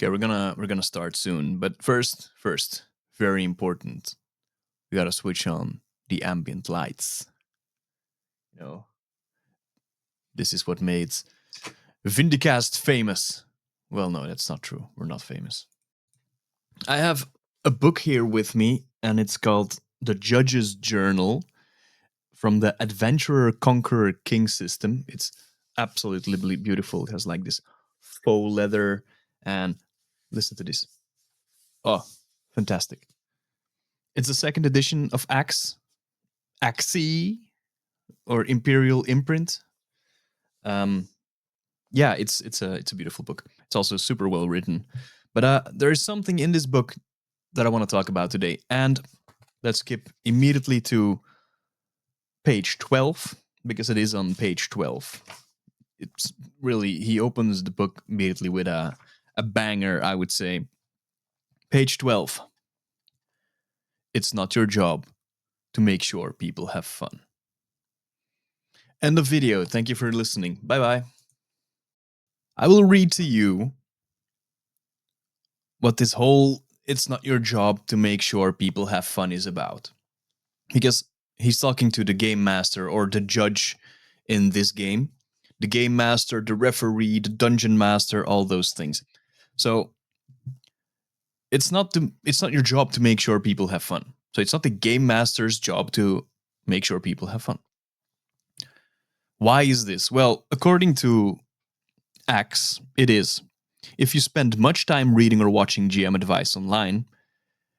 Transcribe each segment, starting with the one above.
Okay, we're gonna start soon, but first, very important. We gotta switch on the ambient lights. You know, this is what made Vindicast famous. Well, no, that's not true. We're not famous. I have a book here with me, and it's called The Judge's Journal from the Adventurer Conqueror King system. It's absolutely beautiful. It has like this faux leather, and listen to this. Oh, fantastic. It's the second edition of Axie, or Imperial Imprint. Um, yeah, it's a beautiful book. It's also super well written. But there is something in this book that I want to talk about today, and let's skip immediately to page 12 because it is on page 12. It's really, he opens the book immediately with a banger, I would say. Page 12. It's not your job to make sure people have fun. End of video. Thank you for listening. Bye bye. I will read to you what this whole "it's not your job to make sure people have fun" is about. Because he's talking to the game master or the judge in this game. The game master, the referee, the dungeon master, all those things. So it's not your job to make sure people have fun. So it's not the game master's job to make sure people have fun. Why is this? Well, according to Axe, it is. If you spend much time reading or watching GM advice online,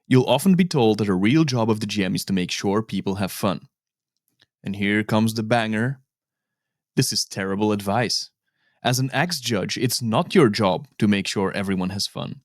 you'll often be told that a real job of the GM is to make sure people have fun. And here comes the banger. This is terrible advice. As an Axe judge, it's not your job to make sure everyone has fun.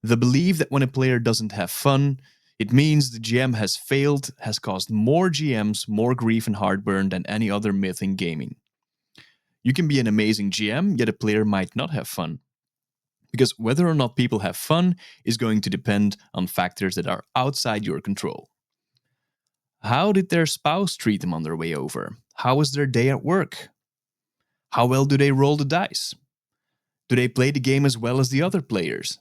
The belief that when a player doesn't have fun, it means the GM has failed has caused more GMs more grief and heartburn than any other myth in gaming. You can be an amazing GM, yet a player might not have fun. Because whether or not people have fun is going to depend on factors that are outside your control. How did their spouse treat them on their way over? How was their day at work? How well do they roll the dice? Do they play the game as well as the other players?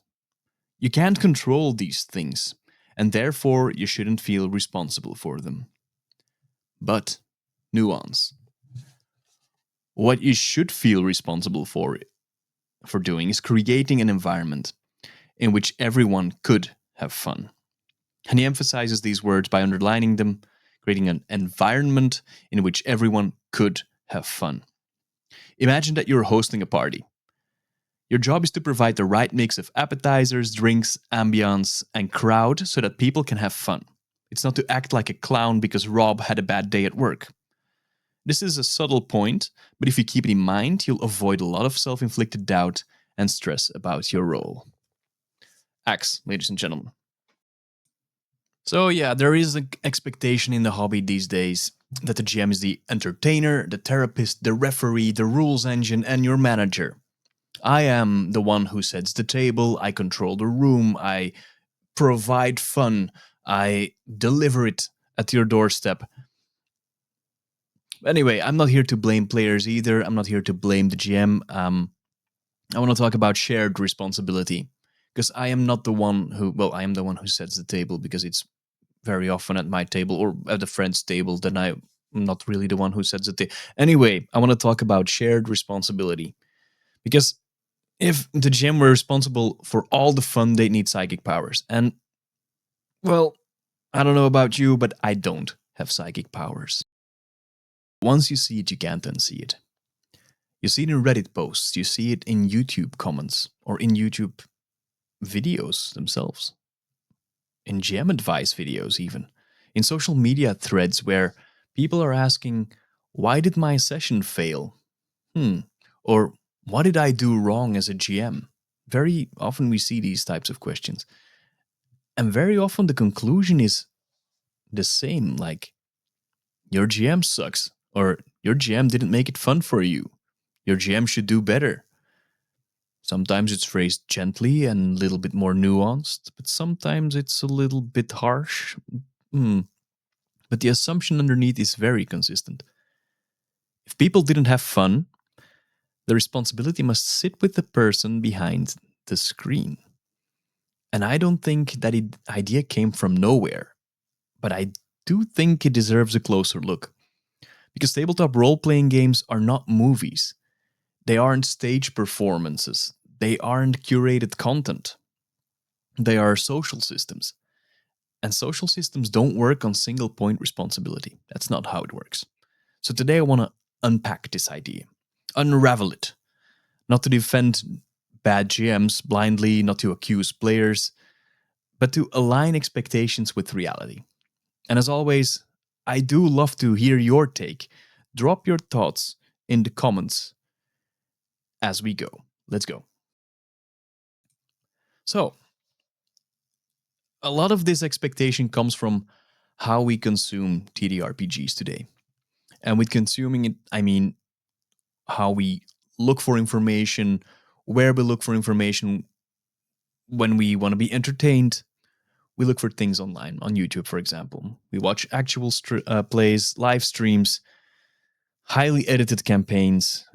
You can't control these things, and therefore you shouldn't feel responsible for them. But, nuance. What you should feel responsible for doing is creating an environment in which everyone could have fun. And he emphasizes these words by underlining them, creating an environment in which everyone could have fun. Imagine that you're hosting a party. Your job is to provide the right mix of appetizers, drinks, ambience, and crowd so that people can have fun. It's not to act like a clown because Rob had a bad day at work. This is a subtle point, but if you keep it in mind, you'll avoid a lot of self-inflicted doubt and stress about your role. Axe, ladies and gentlemen. So yeah, there is an expectation in the hobby these days that the GM is the entertainer, the therapist, the referee, the rules engine, and your manager. I am the one who sets the table, I control the room, I provide fun, I deliver it at your doorstep. Anyway, I'm not here to blame players either. I'm not here to blame the GM. I want to talk about shared responsibility. Because I am not the one who, well, I am the one who sets the table because it's very often at my table or at a friend's table, then I'm not really the one who sets the table. Anyway, I want to talk about shared responsibility. Because if the GM were responsible for all the fun, they'd need psychic powers. And, well, I don't know about you, but I don't have psychic powers. Once you see it, you can't unsee it. You see it in Reddit posts, you see it in YouTube comments, or in YouTube videos themselves. In GM advice videos even. In social media threads where people are asking, why did my session fail? Or what did I do wrong as a GM? Very often we see these types of questions. And very often the conclusion is the same, like, your GM sucks, or your GM didn't make it fun for you. Your GM should do better. Sometimes it's phrased gently and a little bit more nuanced, but sometimes it's a little bit harsh. But the assumption underneath is very consistent. If people didn't have fun, the responsibility must sit with the person behind the screen. And I don't think that idea came from nowhere, but I do think it deserves a closer look. Because tabletop role playing games are not movies, they aren't stage performances, they aren't curated content, they are social systems. And social systems don't work on single point responsibility. That's not how it works. So today I want to unpack this idea, unravel it, not to defend bad GMs blindly, not to accuse players, but to align expectations with reality. And as always, I do love to hear your take. Drop your thoughts in the comments as we go. Let's go. So, a lot of this expectation comes from how we consume TTRPGs today. And with consuming it, I mean how we look for information, where we look for information when we want to be entertained. We look for things online, on YouTube, for example. We watch actual plays, live streams, highly edited campaigns,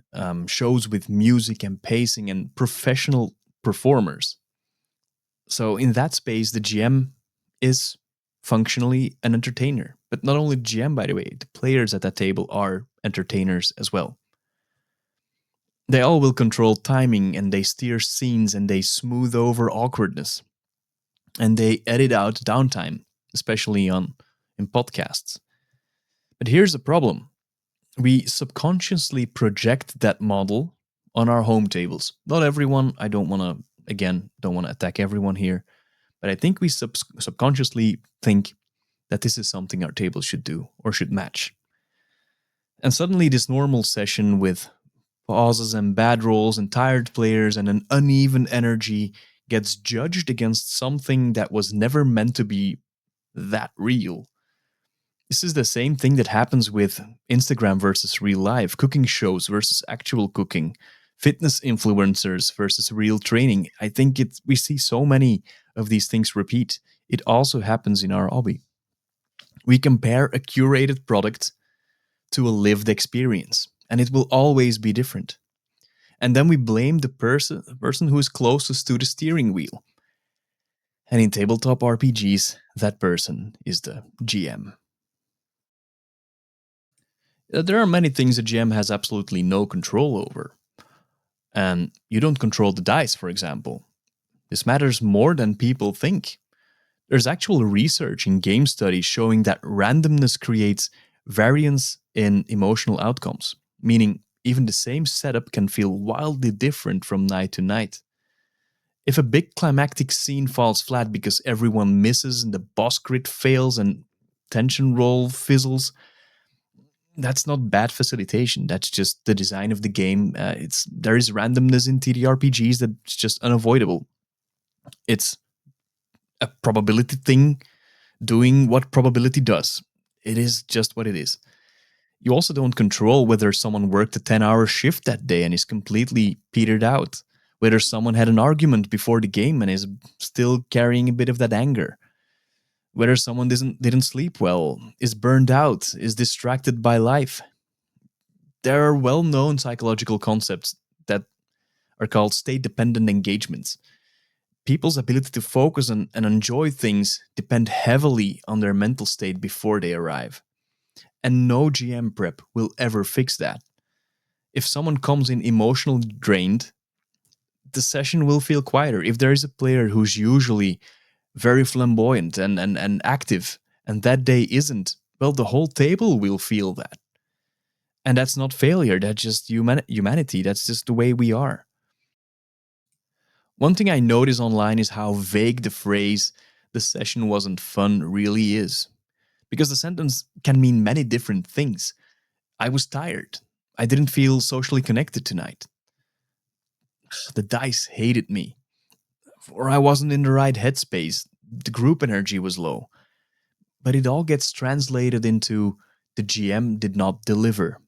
shows with music and pacing and professional performers. So in that space, the GM is functionally an entertainer. But not only the GM, by the way, the players at that table are entertainers as well. They all will control timing and they steer scenes and they smooth over awkwardness. And they edit out downtime, especially in podcasts. But here's the problem. We subconsciously project that model on our home tables. Not everyone, I don't want to, again, don't want to attack everyone here, but I think we subconsciously think that this is something our table should do or should match. And suddenly, this normal session with pauses and bad rolls and tired players and an uneven energy gets judged against something that was never meant to be that real. This is the same thing that happens with Instagram versus real life, cooking shows versus actual cooking, fitness influencers versus real training. I think we see so many of these things repeat. It also happens in our hobby. We compare a curated product to a lived experience, and it will always be different. And then we blame the person who is closest to the steering wheel. And in tabletop RPGs, that person is the GM. There are many things a GM has absolutely no control over. And you don't control the dice, for example. This matters more than people think. There's actual research in game studies showing that randomness creates variance in emotional outcomes, meaning even the same setup can feel wildly different from night to night. If a big climactic scene falls flat because everyone misses and the boss crit fails and tension roll fizzles, that's not bad facilitation. That's just the design of the game. There is randomness in TTRPGs that's just unavoidable. It's a probability thing doing what probability does. It is just what it is. You also don't control whether someone worked a 10-hour shift that day and is completely petered out, whether someone had an argument before the game and is still carrying a bit of that anger, whether someone didn't sleep well, is burned out, is distracted by life. There are well-known psychological concepts that are called state-dependent engagements. People's ability to focus and enjoy things depend heavily on their mental state before they arrive. And no GM prep will ever fix that. If someone comes in emotionally drained, the session will feel quieter. If there is a player who's usually very flamboyant and active, and that day isn't, well, the whole table will feel that. And that's not failure, that's just humanity. That's just the way we are. One thing I notice online is how vague the phrase, the session wasn't fun, really is. Because the sentence can mean many different things. I was tired. I didn't feel socially connected tonight. The dice hated me. Or I wasn't in the right headspace. The group energy was low. But it all gets translated into the GM did not deliver.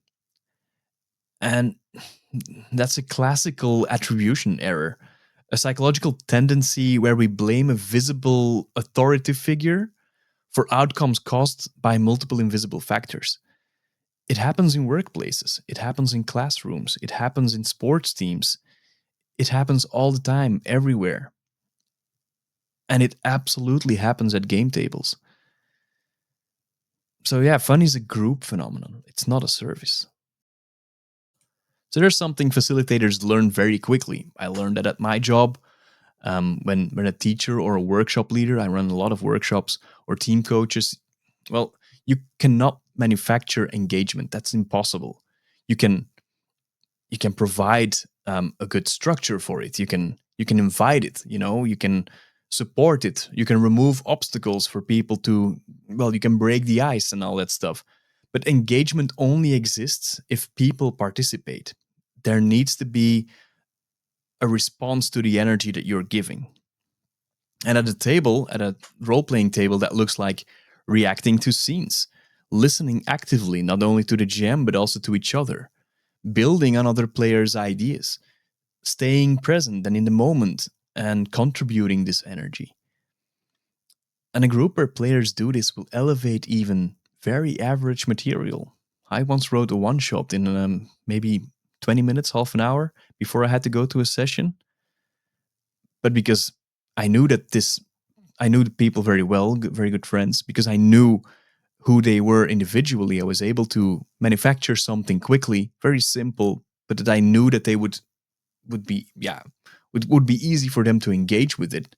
And that's a classical attribution error, a psychological tendency where we blame a visible authoritative figure for outcomes caused by multiple invisible factors. It happens in workplaces, it happens in classrooms, it happens in sports teams, it happens all the time, everywhere. And it absolutely happens at game tables. So yeah, fun is a group phenomenon. It's not a service. So there's something facilitators learn very quickly. I learned that at my job. When a teacher or a workshop leader, I run a lot of workshops, or team coaches, well, you cannot manufacture engagement. That's impossible. You can provide a good structure for it. You can invite it. You can support it. You can remove obstacles for people to, well, you can break the ice and all that stuff. But engagement only exists if people participate. There needs to be a response to the energy that you're giving. And at a table, at a role playing table, that looks like reacting to scenes, listening actively, not only to the GM, but also to each other, building on other players' ideas, staying present and in the moment, and contributing this energy. And a group where players do this will elevate even very average material. I once wrote a one shot in maybe 20 minutes, half an hour before I had to go to a session. But because I knew that I knew the people very well, very good friends, because I knew who they were individually, I was able to manufacture something quickly, very simple, but that I knew that they would be, yeah, would be easy for them to engage with it.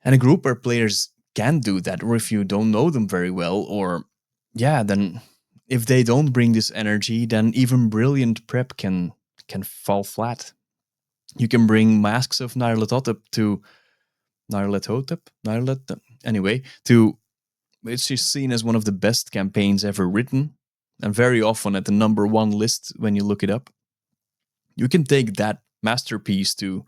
And a group where players can do that, or if you don't know them very well, or yeah, then if they don't bring this energy, then even brilliant prep can fall flat. You can bring masks of Nyarlathotep, anyway, to it's just seen as one of the best campaigns ever written, and very often at the number one list when you look it up. You can take that masterpiece to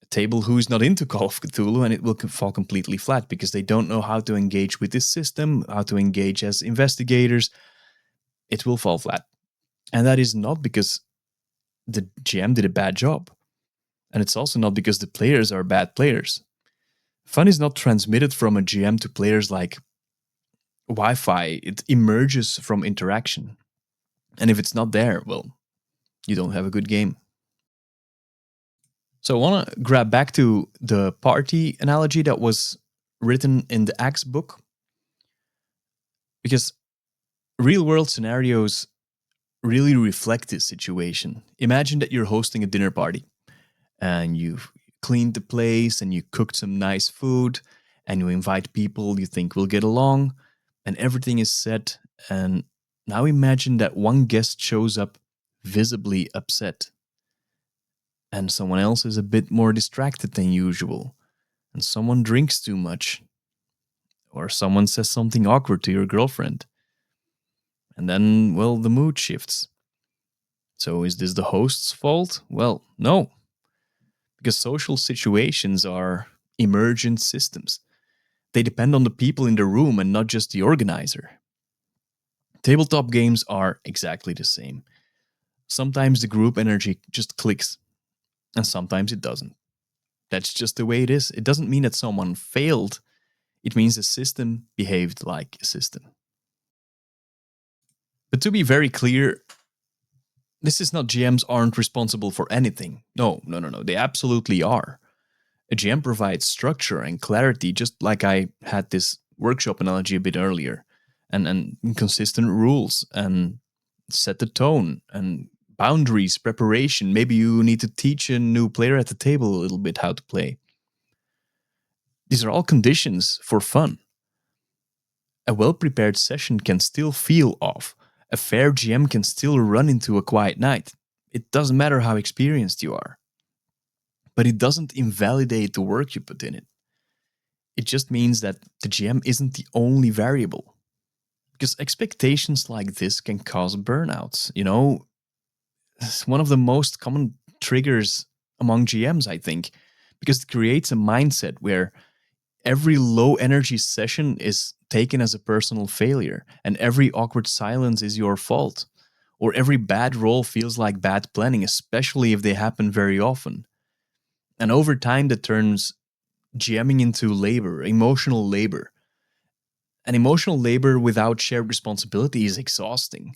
a table who's not into Call of Cthulhu, and it will fall completely flat because they don't know how to engage with this system, how to engage as investigators. It will fall flat. And that is not because the GM did a bad job. And it's also not because the players are bad players. Fun is not transmitted from a GM to players like Wi-Fi. It emerges from interaction. And if it's not there, well, you don't have a good game. So I want to grab back to the party analogy that was written in the Axe book, because real world scenarios really reflect this situation. Imagine that you're hosting a dinner party and you've cleaned the place and you cooked some nice food and you invite people you think will get along and everything is set. And now imagine that one guest shows up visibly upset and someone else is a bit more distracted than usual, and someone drinks too much, or someone says something awkward to your girlfriend. And then, well, the mood shifts. So is this the host's fault? Well, no, because social situations are emergent systems. They depend on the people in the room and not just the organizer. Tabletop games are exactly the same. Sometimes the group energy just clicks, and sometimes it doesn't. That's just the way it is. It doesn't mean that someone failed, it means the system behaved like a system. But to be very clear, this is not GMs aren't responsible for anything. No, no, no, no. They absolutely are. A GM provides structure and clarity, just like I had this workshop analogy a bit earlier, and consistent rules and set the tone and boundaries, preparation. Maybe you need to teach a new player at the table a little bit how to play. These are all conditions for fun. A well-prepared session can still feel off. A fair GM can still run into a quiet night. It doesn't matter how experienced you are. But it doesn't invalidate the work you put in it. It just means that the GM isn't the only variable. Because expectations like this can cause burnouts. It's one of the most common triggers among GMs, I think, because it creates a mindset where every low energy session is taken as a personal failure, and every awkward silence is your fault, or every bad roll feels like bad planning, especially if they happen very often. And over time, that turns GMing into labor, emotional labor. And emotional labor without shared responsibility is exhausting.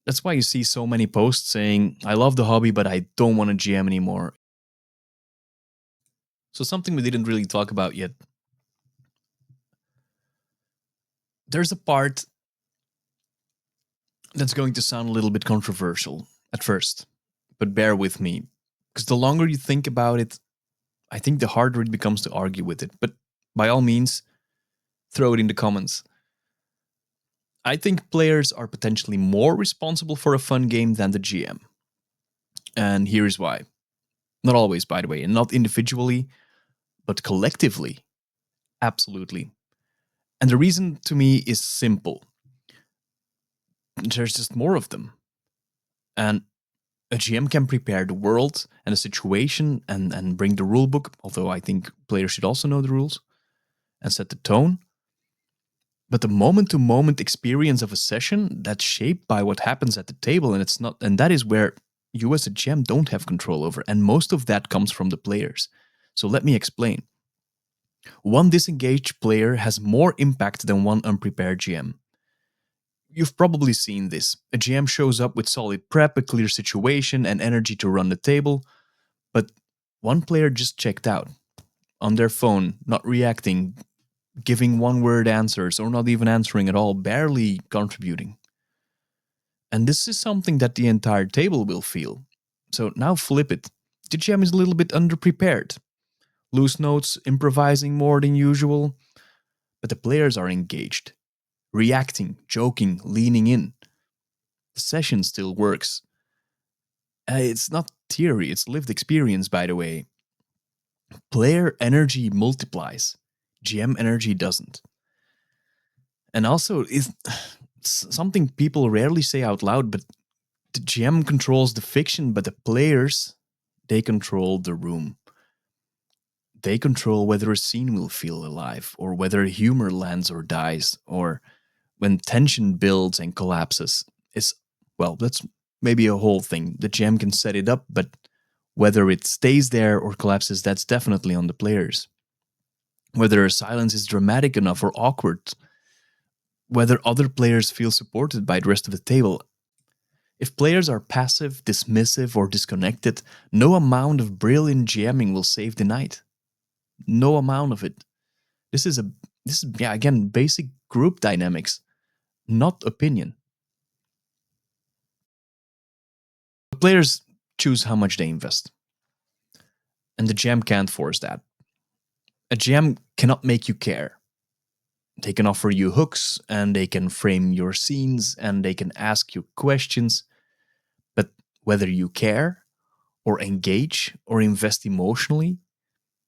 That's why you see so many posts saying, I love the hobby, but I don't want to GM anymore. So, something we didn't really talk about yet. There's a part that's going to sound a little bit controversial at first, but bear with me. Because the longer you think about it, I think the harder it becomes to argue with it. But by all means, throw it in the comments. I think players are potentially more responsible for a fun game than the GM. And here is why. Not always, by the way, and not individually, but collectively. Absolutely. And the reason to me is simple. There's just more of them. And a GM can prepare the world and the situation and bring the rule book, although I think players should also know the rules, and set the tone. But the moment to moment experience of a session, that's shaped by what happens at the table, and it's not, and that is where you as a GM don't have control over, and most of that comes from the players. So let me explain. One disengaged player has more impact than one unprepared GM. You've probably seen this. A GM shows up with solid prep, a clear situation, and energy to run the table, but one player just checked out on their phone, not reacting, giving one-word answers, or not even answering at all, barely contributing. And this is something that the entire table will feel. So now flip it. The GM is a little bit underprepared. Loose notes, improvising more than usual, but the players are engaged, reacting, joking, leaning in. The session still works. It's not theory, it's lived experience, by the way. Player energy multiplies, GM energy doesn't. And also, it's something people rarely say out loud, but the GM controls the fiction, but the players, they control the room. They control whether a scene will feel alive, or whether humor lands or dies, or when tension builds and collapses. It's, well, that's maybe a whole thing. The GM can set it up, but whether it stays there or collapses, that's definitely on the players. Whether a silence is dramatic enough or awkward, whether other players feel supported by the rest of the table. If players are passive, dismissive, or disconnected, no amount of brilliant GMing will save the night. No amount of it. This is again basic group dynamics, not opinion. The players choose how much they invest, and the GM can't force that. A GM cannot make you care. They can offer you hooks, and they can frame your scenes, and they can ask you questions, but whether you care or engage or invest emotionally,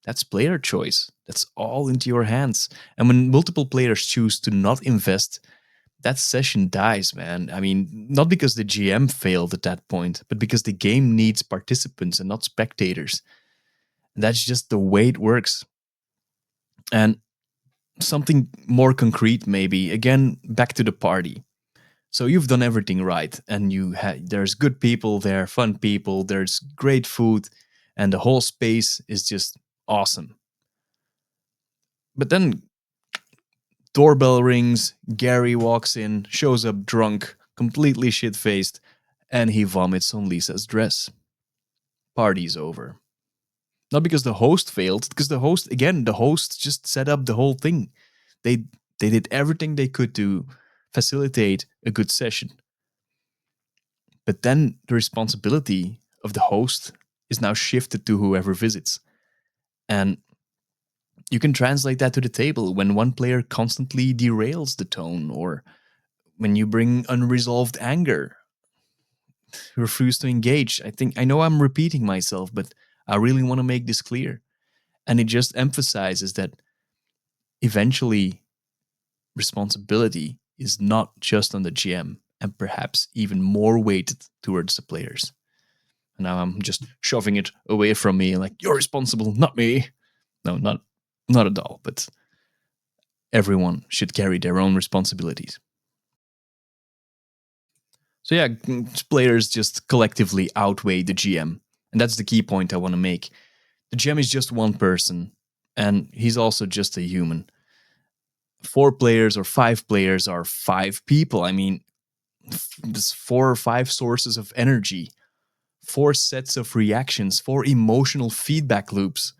that's player choice. That's all into your hands. And when multiple players choose to not invest, that session dies, man. I mean, not because the GM failed at that point, but because the game needs participants and not spectators. And that's just the way it works. And something more concrete, maybe, again, back to the party. So you've done everything right, and there's good people there, fun people, there's great food, and the whole space is just awesome. But then doorbell rings, Gary walks in, shows up drunk, completely shit-faced, and he vomits on Lisa's dress. Party's over. Not because the host failed, because the host just set up the whole thing. They did everything they could to facilitate a good session. But then the responsibility of the host is now shifted to whoever visits. And you can translate that to the table when one player constantly derails the tone, or when you bring unresolved anger, refuse to engage. I know I'm repeating myself, but I really want to make this clear. And it just emphasizes that eventually responsibility is not just on the GM, and perhaps even more weighted towards the players. And now I'm just shoving it away from me, like, you're responsible, not me. No, not at all, but everyone should carry their own responsibilities. So yeah, players just collectively outweigh the GM. And that's the key point I want to make. The GM is just one person, and he's also just a human. 4 players or 5 players are 5 people. I mean, there's 4 or 5 sources of energy, 4 sets of reactions, 4 emotional feedback loops.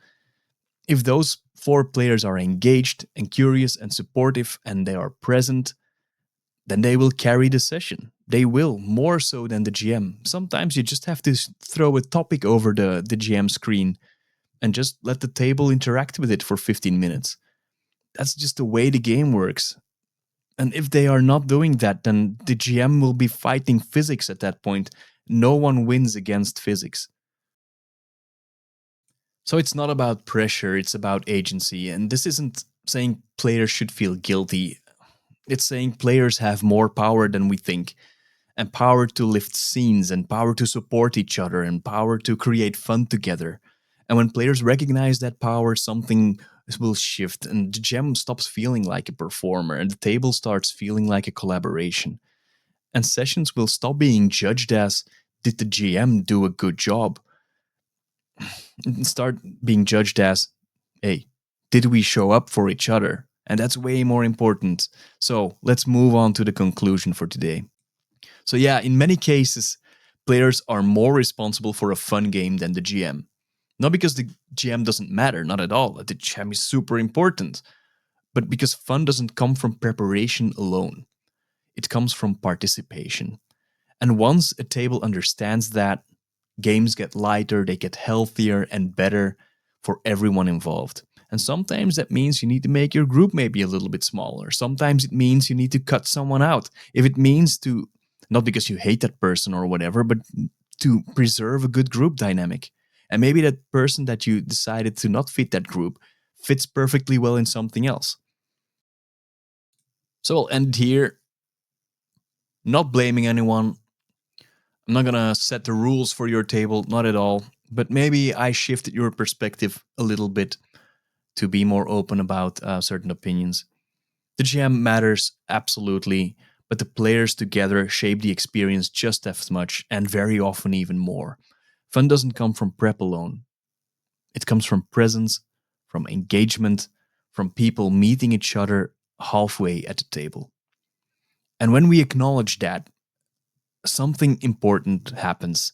If those four players are engaged and curious and supportive and they are present, then they will carry the session. They will, more so than the GM. Sometimes you just have to throw a topic over the GM screen and just let the table interact with it for 15 minutes. That's just the way the game works. And if they are not doing that, then the GM will be fighting physics at that point. No one wins against physics. So it's not about pressure, it's about agency. And this isn't saying players should feel guilty. It's saying players have more power than we think, and power to lift scenes, and power to support each other, and power to create fun together. And when players recognize that power, something will shift, and the gem stops feeling like a performer, and the table starts feeling like a collaboration. And sessions will stop being judged as, did the GM do a good job? And start being judged as, hey, did we show up for each other? And that's way more important. So let's move on to the conclusion for today. So, yeah, in many cases, players are more responsible for a fun game than the GM. Not because the GM doesn't matter, not at all. The GM is super important. But because fun doesn't come from preparation alone, it comes from participation. And once a table understands that, games get lighter, they get healthier and better for everyone involved. And sometimes that means you need to make your group maybe a little bit smaller. Sometimes it means you need to cut someone out. If it means to, not because you hate that person or whatever, but to preserve a good group dynamic. And maybe that person that you decided to not fit that group fits perfectly well in something else. So I'll end here, not blaming anyone. I'm not gonna set the rules for your table, not at all. But maybe I shifted your perspective a little bit to be more open about certain opinions. The GM matters, absolutely, but the players together shape the experience just as much, and very often even more. Fun doesn't come from prep alone, it comes from presence, from engagement, from people meeting each other halfway at the table. And when we acknowledge that, something important happens.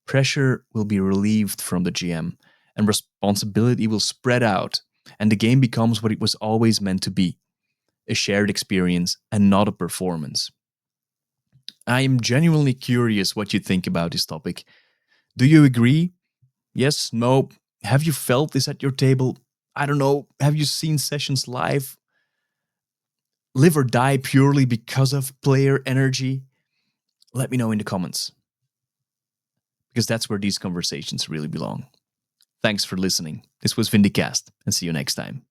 Pressure will be relieved from the GM, and responsibility will spread out, and the game becomes what it was always meant to be, a shared experience and not a performance. I am genuinely curious what you think about this topic. Do you agree? Yes? No? Have you felt this at your table? I don't know. Have you seen sessions live live or die purely because of player energy? Let me know in the comments, because that's where these conversations really belong. Thanks for listening. This was Vindicast, and see you next time.